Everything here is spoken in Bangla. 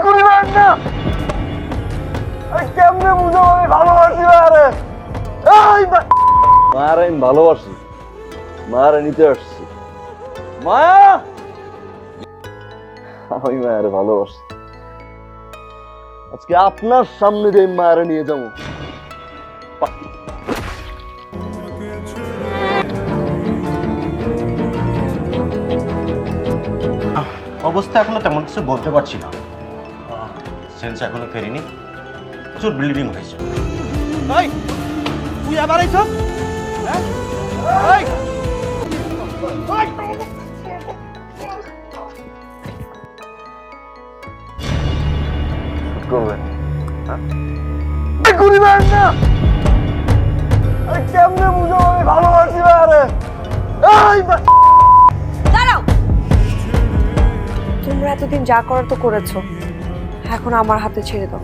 করিবেন না। কেমনে বুঝো আমি ভালোবাসি মারে? মারে আমি ভালোবাসি, মারে নিতে আসছি। মায়া, আমি মায়ের ভালোবাসি। আজকে আপনার সামনে দিয়ে মায়ের নিয়ে যাবো। অবস্থা এখনো তেমন কিছু বলতে পারছি না, সেন্স এখনো ফেরিনি, প্রচুর ব্লিডিং হয়েছে। তুই আবার এইসব করবেন করিবেন না। কেমনে বুঝো আমি ভালোবাসি মারে? দাঁড়াও, তোমরা এতদিন যা করার তো করেছো, এখন আমার হাতে ছেড়ে দাও।